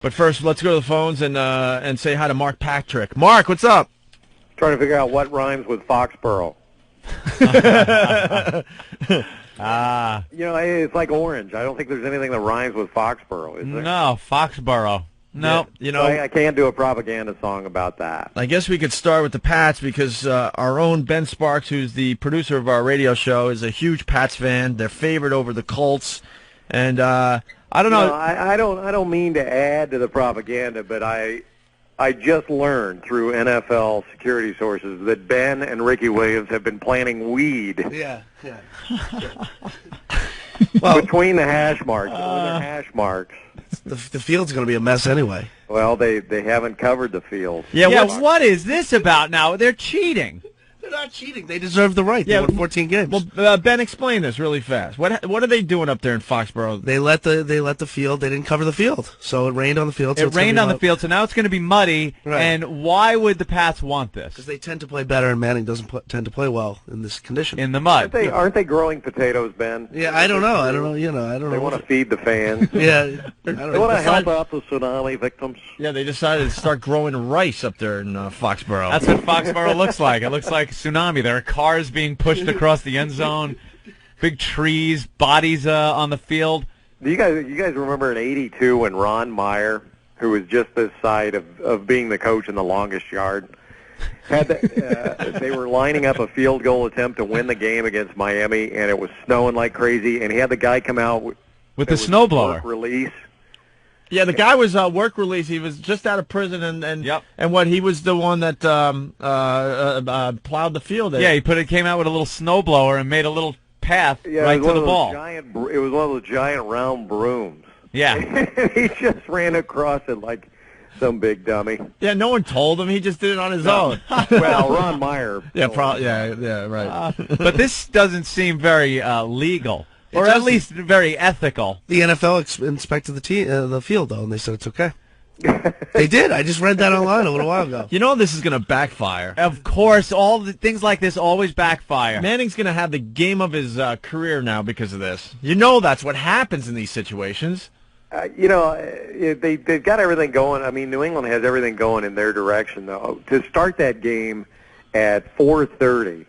But first, let's go to the phones and say hi to Mark Patrick. Mark, what's up? Trying to figure out what rhymes with Foxborough. It's like orange. I don't think there's anything that rhymes with Foxborough, is there? No, Foxborough. No. Yeah, I can't do a propaganda song about that. I guess we could start with the Pats because our own Ben Sparks, who's the producer of our radio show, is a huge Pats fan. They're favored over the Colts, and I don't know. I don't mean to add to the propaganda, but I just learned through NFL security sources that Ben and Ricky Williams have been planting weed. Yeah. Well, between the hash marks, hash marks. The field's going to be a mess anyway. Well, they haven't covered the field. Yeah, what is this about now? They're cheating. They're not cheating. They deserve the right. They won 14 games. Well, Ben, explain this really fast. What are they doing up there in Foxborough? They let the field. They didn't cover the field, so it rained on the field. So it rained on the field, so now it's going to be muddy. Right. And why would the Pats want this? Because they tend to play better, and Manning doesn't tend to play well in this condition. In the mud. Aren't they growing potatoes, Ben? Yeah, I don't know. I don't know. They want to feed the fans. Yeah, they want to help out the tsunami victims. Yeah, they decided to start growing rice up there in Foxborough. That's what Foxborough looks like. It looks like tsunami. There are cars being pushed across the end zone, big trees, bodies on the field. Do you guys remember in '82 when Ron Meyer, who was just this side of being the coach in the longest yard, they were lining up a field goal attempt to win the game against Miami, and it was snowing like crazy, and he had the guy come out with the snowblower release. Yeah, the guy was work release. He was just out of prison, and what he was the one that plowed the field. Yeah, he came out with a little snowblower and made a little path right to the ball. It was one of those giant round brooms. Yeah, he just ran across it like some big dummy. Yeah, no one told him. He just did it on his own. Well, Ron Meyer. Yeah, right. But this doesn't seem very legal. Or at least very ethical. The NFL inspected the field, though, and they said it's okay. They did. I just read that online a little while ago. You know this is going to backfire. Of course, all the things like this always backfire. Manning's going to have the game of his career now because of this. You know that's what happens in these situations. They've got everything going. I mean, New England has everything going in their direction, though. To start that game at 4:30.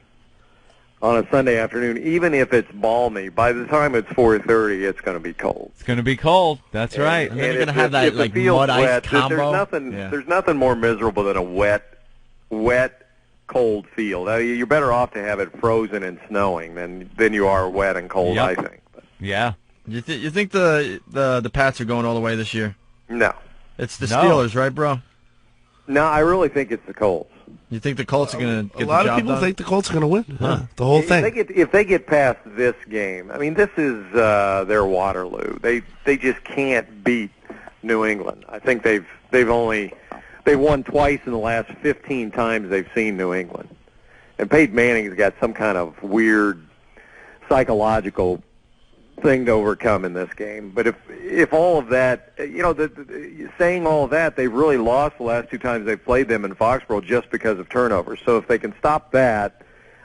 On a Sunday afternoon, even if it's balmy, by the time it's 4:30, it's going to be cold. It's going to be cold. That's right. And then you're going to have that like mud ice combo. There's nothing more miserable than a wet, cold field. You're better off to have it frozen and snowing than you are wet and cold. Yep. I think. But. Yeah. You think the Pats are going all the way this year? No. It's the Steelers, right, bro? No, I really think it's the Colts. You think the Colts are going to get the job done? A lot of people think the Colts are going to win. The whole thing. If they get past this game, I mean, this is their Waterloo. They just can't beat New England. I think they've won twice in the last 15 times they've seen New England. And Peyton Manning's got some kind of weird psychological thing to overcome in this game. But if all of that, saying all of that, they've really lost the last two times they've played them in Foxborough just because of turnovers. So if they can stop that,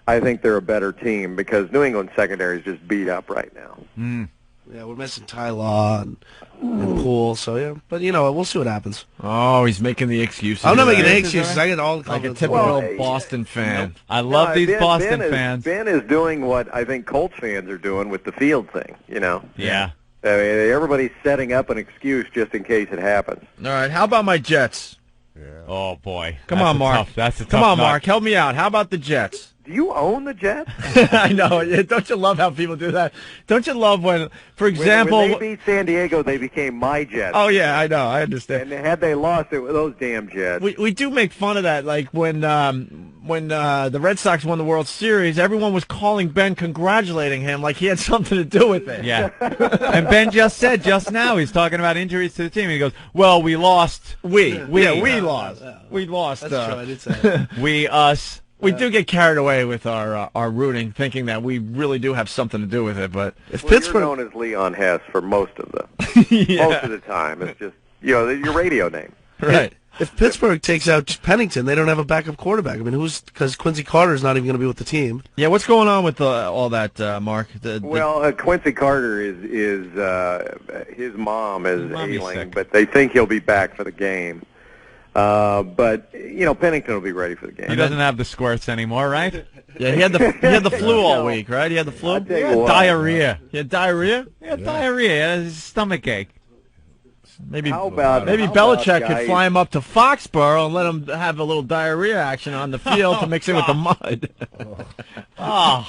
I think they're a better team because New England's secondary is just beat up right now. Mm. Yeah, we're missing Ty Law and Poole, so yeah. But we'll see what happens. Oh, he's making the excuses. I'm not making any excuses. I get all the like a typical Boston fan. Nope. I love these Boston fans. Ben is doing what I think Colts fans are doing with the field thing. Yeah. I mean, everybody's setting up an excuse just in case it happens. All right. How about my Jets? Yeah. Oh boy. Come on, Mark. That's a tough Come on, nut. Mark. Help me out. How about the Jets? Do you own the Jets? I know. Don't you love how people do that? Don't you love when, for example... When they beat San Diego, they became my Jets. Oh, yeah, I know. I understand. And had they lost, it was those damn Jets. We do make fun of that. Like when the Red Sox won the World Series, everyone was calling Ben, congratulating him like he had something to do with it. Yeah. And Ben just said just now, he's talking about injuries to the team. He goes, well, we lost. We lost. We lost. That's true. I did say that. We, us. We do get carried away with our rooting, thinking that we really do have something to do with it. But if Pittsburgh, you're known as Leon Hess for most of the time, it's just your radio name. Right. If Pittsburgh takes out Pennington, they don't have a backup quarterback. I mean, because Quincy Carter's not even going to be with the team. Yeah, what's going on with all that, Mark? Well, Quincy Carter is his mom is ailing, sick. but they think he'll be back for the game. But Pennington will be ready for the game. He doesn't have the squirts anymore, right? Yeah, he had the flu all week, right? He had the flu. I'll tell you what. Diarrhea. He had diarrhea. He had diarrhea. He had a stomach ache. Maybe How about Belichick could guys- fly him up to Foxborough and let him have a little diarrhea action on the field to mix in with the mud. Oh,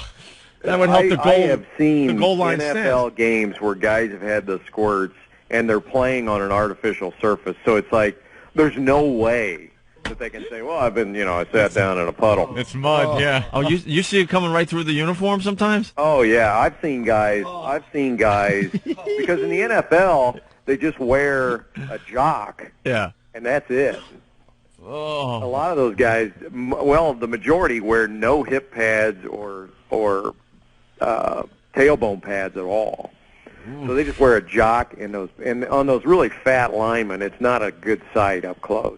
That would help the goal. I have seen the goal line NFL games where guys have had the squirts and they're playing on an artificial surface, so it's like there's no way that they can say, "Well, I sat down in a puddle." it's mud, yeah. Oh, you see it coming right through the uniform sometimes? Oh yeah, I've seen guys because in the NFL they just wear a jock Yeah. and that's it. A Oh, lot of those guys, the majority wear no hip pads or tailbone pads at all. So they just wear a jock and on those really fat linemen, it's not a good sight up close.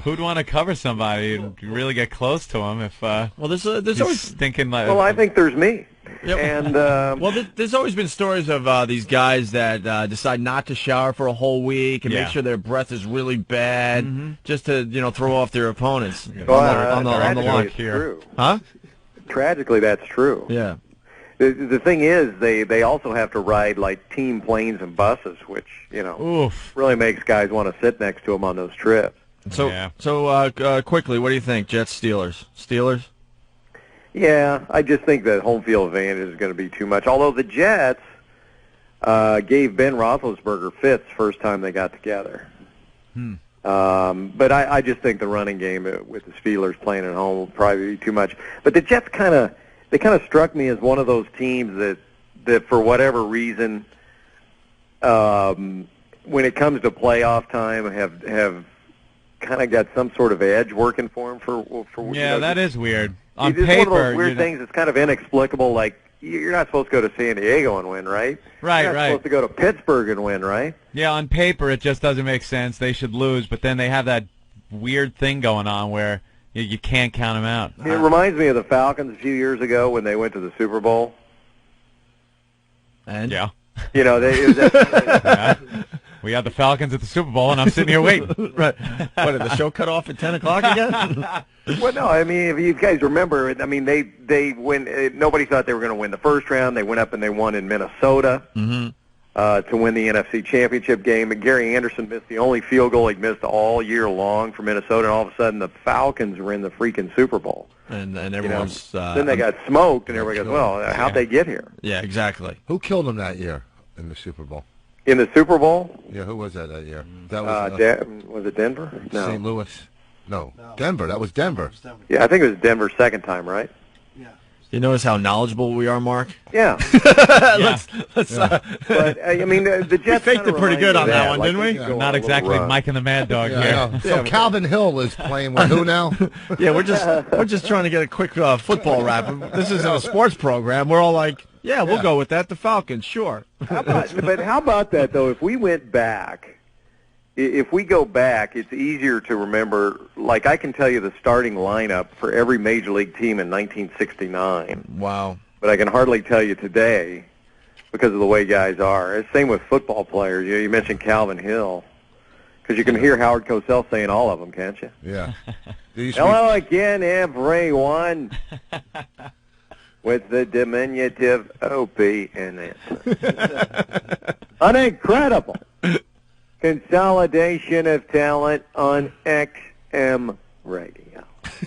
who'd want to cover somebody and really get close to him if Well, there's he's always stinking like? Well, I think there's me. Yep. And there's always been stories of these guys that decide not to shower for a whole week and Yeah. make sure their breath is really bad just to throw off their opponents on the tragically, line. it's true. Huh? Tragically, that's true. Yeah. The thing is, they also have to ride like team planes and buses, which Oof. really makes guys want to sit next to them on those trips. So Yeah. quickly, what do you think? Jets, Steelers. Steelers? Yeah, I just think that home field advantage is going to be too much. Although the Jets gave Ben Roethlisberger fits first time they got together. But I just think the running game with the Steelers playing at home will probably be too much. But the Jets kind of struck me as one of those teams that for whatever reason, when it comes to playoff time, have kind of got some sort of edge working for them. For Yeah, that is weird. On it's paper, one of those weird you know- things. It's kind of inexplicable. Like you're not supposed to go to San Diego and win, right? Right, You're not right. supposed to go to Pittsburgh and win, right? Yeah, on paper it just doesn't make sense. They should lose, but then they have that weird thing going on where you can't count them out. It reminds me of the Falcons a few years ago when they went to the Super Bowl. And Yeah. You know, Yeah. We had the Falcons at the Super Bowl, and I'm sitting here waiting. right. What, did the show cut off at 10 o'clock again? well, no, I mean, if you guys remember, I mean, they win. Nobody thought they were going to win the first round. They went up and they won in Minnesota to win the NFC Championship game. And Gary Anderson missed the only field goal he'd missed all year long for Minnesota. And all of a sudden, the Falcons were in the freaking Super Bowl. and You know? everyone's... Then they got smoked, and everybody goes, "Well, how'd they get here?" Yeah, exactly. Who killed him that year in the Super Bowl? In the Super Bowl, Yeah, who was that year? That was was it Denver? No. St. Louis. No, Denver. That was Denver. Yeah, I think it was Denver's second time, right? You notice how knowledgeable we are, Mark? Yeah. Let's But, I mean, the Jets faked kinda it pretty remind good me on of that one, like didn't we? could go on a Not little exactly run. Mike and the Mad Dog Yeah, I here. know. So Calvin Hill is playing with who now? Yeah, we're just trying to get a quick football wrap. This isn't a sports program. We're all like, yeah, we'll go with that. The Falcons, sure. But how about that, though? If we went back, if we go back, it's easier to remember. Like, I can tell you the starting lineup for every major league team in 1969, Wow. but I can hardly tell you today because of the way guys are. It's same with football players. You mentioned Calvin Hill, because you can hear Howard Cosell saying all of them, can't you? Yeah. There used to be- Hello again, everyone. With the diminutive Opie in it. An incredible consolidation of talent on XM radio.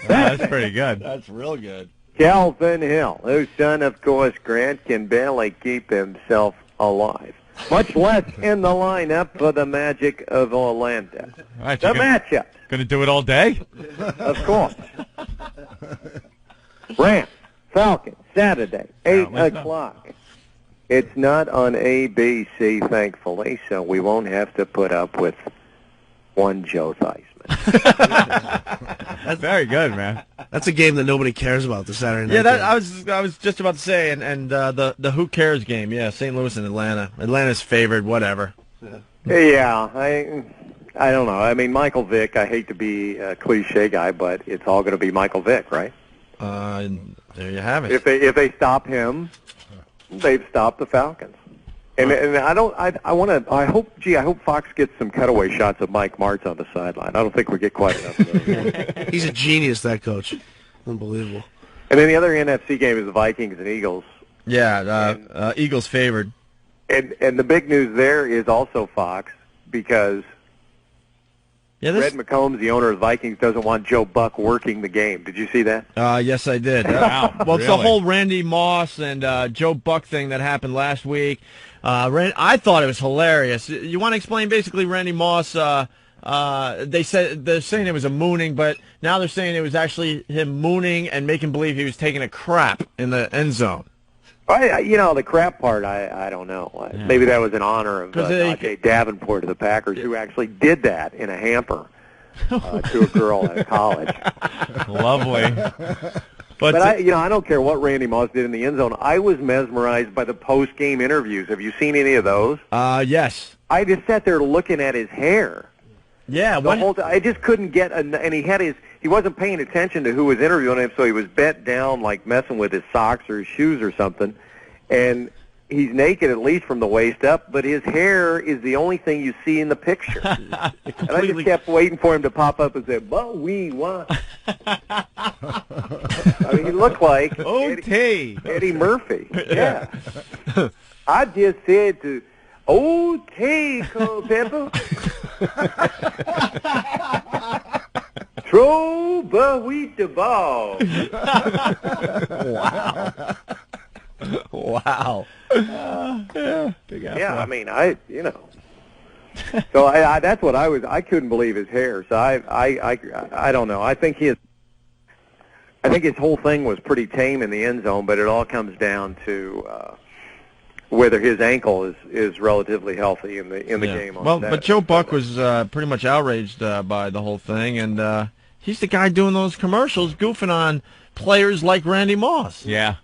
That's pretty good. That's real good. Calvin Hill, whose son, of course, Grant, can barely keep himself alive, much less in the lineup for the Magic of Orlando. All right, The you're matchup, gonna do it all day? of course. Rams, Falcons, Saturday, 8 what's up? o'clock. It's not on ABC, thankfully, so we won't have to put up with one Joe Theismann. That's very good, man. That's a game that nobody cares about, the Saturday night Yeah, that game. I was just about to say, and the who cares game. Yeah, St. Louis and Atlanta. Atlanta's favored. Whatever. Yeah, I don't know. I mean, Micheal Vick, I hate to be a cliche guy, but it's all going to be Micheal Vick, right? There you have it. If they stop him, they've stopped the Falcons. And I hope Fox gets some cutaway shots of Mike Martz on the sideline. I don't think we get quite enough of those. He's a genius, that coach. Unbelievable. And then the other NFC game is the Vikings and Eagles. Yeah, Eagles favored. And the big news there is also Fox, because Red McCombs, the owner of the Vikings, doesn't want Joe Buck working the game. Did you see that? Yes, I did. Wow, well, it's the really? whole Randy Moss and Joe Buck thing that happened last week. I thought it was hilarious. You want to explain basically Randy Moss? They're saying it was a mooning, but now they're saying it was actually him mooning and making believe he was taking a crap in the end zone. The crap part, I don't know. Yeah. Maybe that was in honor of Jay Davenport of the Packers, who actually did that in a hamper to a girl at college. Lovely. But I don't care what Randy Moss did in the end zone. I was mesmerized by the post-game interviews. Have you seen any of those? Yes. I just sat there looking at his hair. Yeah, I just couldn't get, and he wasn't paying attention to who was interviewing him, so he was bent down, like messing with his socks or his shoes or something. And he's naked, at least from the waist up, but his hair is the only thing you see in the picture. And I just kept waiting for him to pop up and say, "But we want." I mean, he looked like Eddie Murphy. Yeah. I just said to, "Okay, Culpepper." Throw Buhweed the ball. Wow. Yeah, I mean, So that's what I couldn't believe his hair. So I don't know. I think his whole thing was pretty tame in the end zone, but it all comes down to whether his ankle is relatively healthy in the game. But Joe Buck was pretty much outraged by the whole thing, and he's the guy doing those commercials, goofing on players like Randy Moss. Yeah.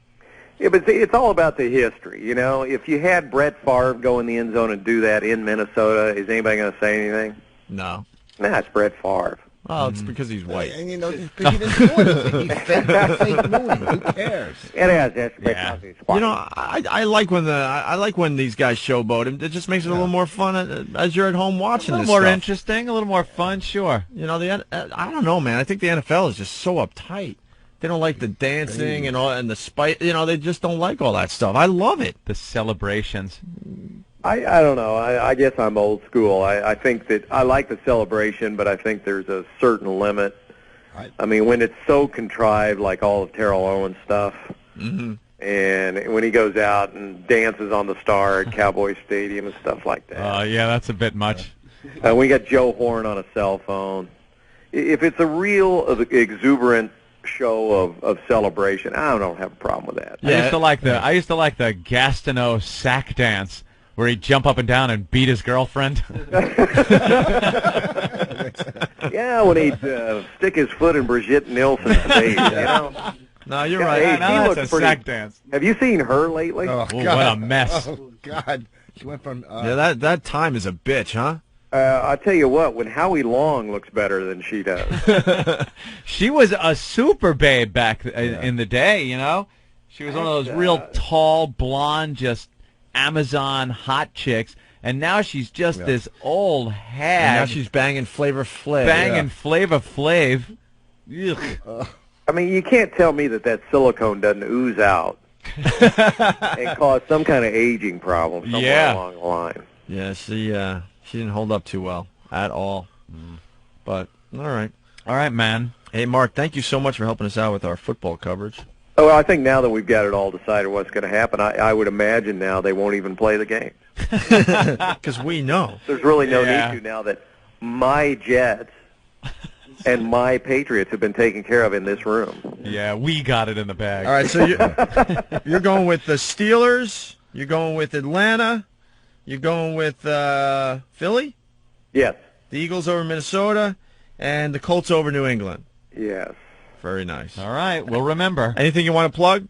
Yeah, but it's all about the history. If you had Brett Favre go in the end zone and do that in Minnesota, is anybody going to say anything? No. Nah, it's Brett Favre. Well, it's because he's white. And he didn't do anything. He fake mooning. Who cares? That's because he's white. I like when these guys showboat. It just makes it a little more fun as you're at home watching. A little more interesting, a little more fun, sure. I don't know, man. I think the NFL is just so uptight. They don't like the dancing and the spite. They just don't like all that stuff. I love it. The celebrations. I don't know. I guess I'm old school. I think that I like the celebration, but I think there's a certain limit. I mean, when it's so contrived, like all of Terrell Owens stuff, and when he goes out and dances on the star at Cowboy Stadium and stuff like that. Yeah, that's a bit much. We got Joe Horn on a cell phone. If it's a real exuberant show of celebration, I don't have a problem with that. Yeah. I used to like the Gastineau sack dance where he'd jump up and down and beat his girlfriend. Yeah, when he'd stick his foot in Brigitte Nielsen's face. No, you're right. Hey, now that's a sack dance. Have you seen her lately? Oh, Ooh, what a mess. Oh, God. She went from... that time is a bitch, huh? I'll tell you what, when Howie Long looks better than she does. She was a super babe back in the day, She was one of those real tall, blonde, just Amazon hot chicks. And now she's just this old hag. And now she's banging Flavor Flav. Flavor Flav. Ugh. I mean, you can't tell me that silicone doesn't ooze out and cause some kind of aging problem somewhere along the line. Yeah, she didn't hold up too well at all. But, all right. All right, man. Hey, Mark, thank you so much for helping us out with our football coverage. Oh, well, I think now that we've got it all decided what's going to happen, I would imagine now they won't even play the game. Because we know. There's really no need to now that my Jets and my Patriots have been taken care of in this room. Yeah, we got it in the bag. All right, so you're going with the Steelers, you're going with Atlanta, you're going with Philly? Yes. The Eagles over Minnesota, and the Colts over New England. Yes. Very nice. All right, we'll remember. Anything you want to plug?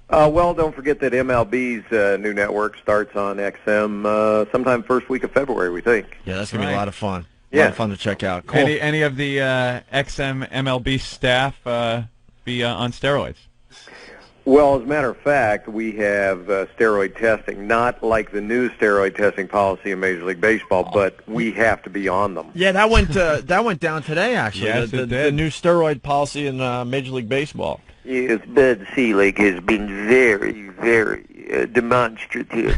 Well, don't forget that MLB's new network starts on XM sometime first week of February, we think. Yeah, that's going to be a lot of fun. A Yeah. lot of fun to check out. Cool. Any of the XM MLB staff be on steroids? Well, as a matter of fact, we have steroid testing, not like the new steroid testing policy in Major League Baseball, but we have to be on them. Yeah, that went down today, actually. Yes, the it did. The new steroid policy in Major League Baseball. Yes, Bud Selig has been very, very demonstrative.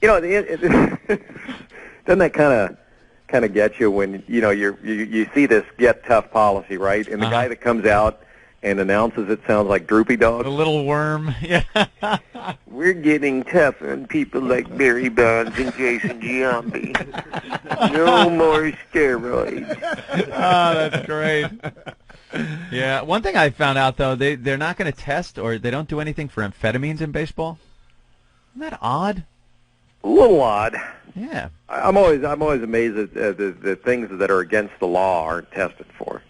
Doesn't that kind of get you when you see this get tough policy, right? And the guy that comes out and announces it sounds like Droopy Dog. The little worm. Yeah. We're getting tough on people like Barry Bonds and Jason Giambi. No more steroids. Oh, that's great. Yeah. One thing I found out, though, they're not going to test or they don't do anything for amphetamines in baseball. Isn't that odd? A little odd. Yeah. I'm always amazed that the things that are against the law aren't tested for.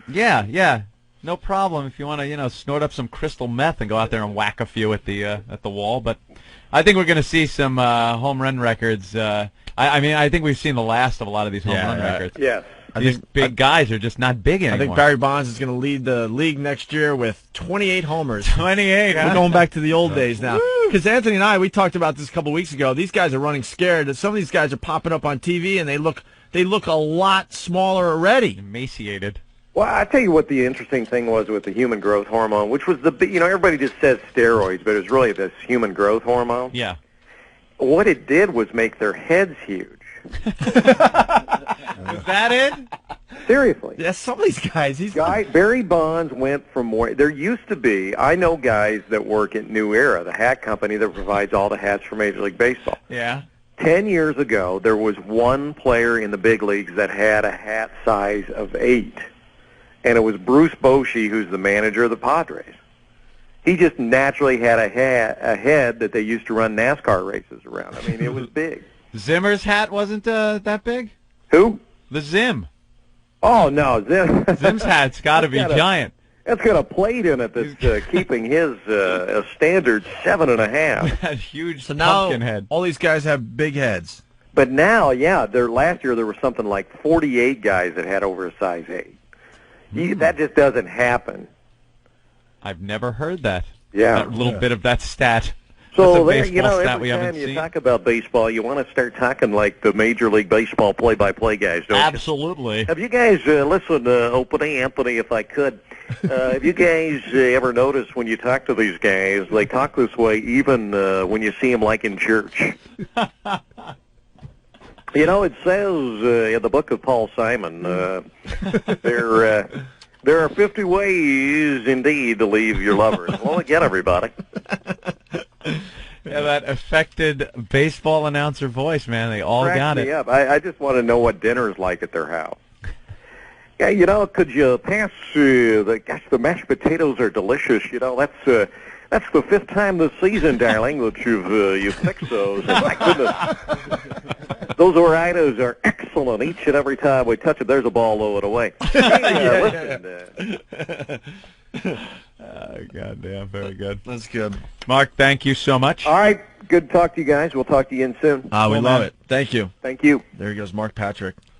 Yeah. No problem if you want to, snort up some crystal meth and go out there and whack a few at the wall. But I think we're going to see some home run records. I think we've seen the last of a lot of these home run records. Yes. These big guys are just not big anymore. I think Barry Bonds is going to lead the league next year with 28 homers. 28, huh? We're going back to the old days now. Because Anthony and we talked about this a couple weeks ago. These guys are running scared. Some of these guys are popping up on TV, and they look a lot smaller already. Emaciated. Well, I tell you what the interesting thing was with the human growth hormone, which was everybody just says steroids, but it was really this human growth hormone. Yeah. What it did was make their heads huge. Is that it? Seriously. Yeah, some of these guys. Barry Bonds went from more. There used to be, I know guys that work at New Era, the hat company that provides all the hats for Major League Baseball. Yeah. 10 years ago, there was one player in the big leagues that had a hat size of 8. And it was Bruce Bochy, who's the manager of the Padres. He just naturally had a head that they used to run NASCAR races around. I mean, it was big. Zimmer's hat wasn't that big? Who? The Zim. Oh, no. Zim's hat's got to be giant. That's got a plate in it that's keeping his standard 7.5. That huge So now pumpkin head. all these guys have big heads. But now, last year there was something like 48 guys that had over a size 8. That just doesn't happen. I've never heard that. Yeah. That little bit of that stat. So, That's a baseball stat every we haven't time you seen. talk about baseball, you want to start talking like the Major League Baseball play-by-play guys, don't you? Absolutely. Have you guys listened to Opie, Anthony, if I could? Have you guys ever noticed when you talk to these guys, they talk this way even when you see them like in church? It says in the book of Paul Simon, there are 50 ways indeed to leave your lovers. Well, again, everybody. Yeah, that affected baseball announcer voice, man. They all got it. Up. I just want to know what dinner's like at their house. Yeah, could you pass the mashed potatoes are delicious. That's the 5th time this season, darling, that you've fixed those. And my goodness, those Oritos are excellent. Each and every time we touch it, there's a ball lowered away. Goddamn, very good. That's good. Mark, thank you so much. All right, good to talk to you guys. We'll talk to you again soon. We love it. Thank you. Thank you. There he goes, Mark Patrick.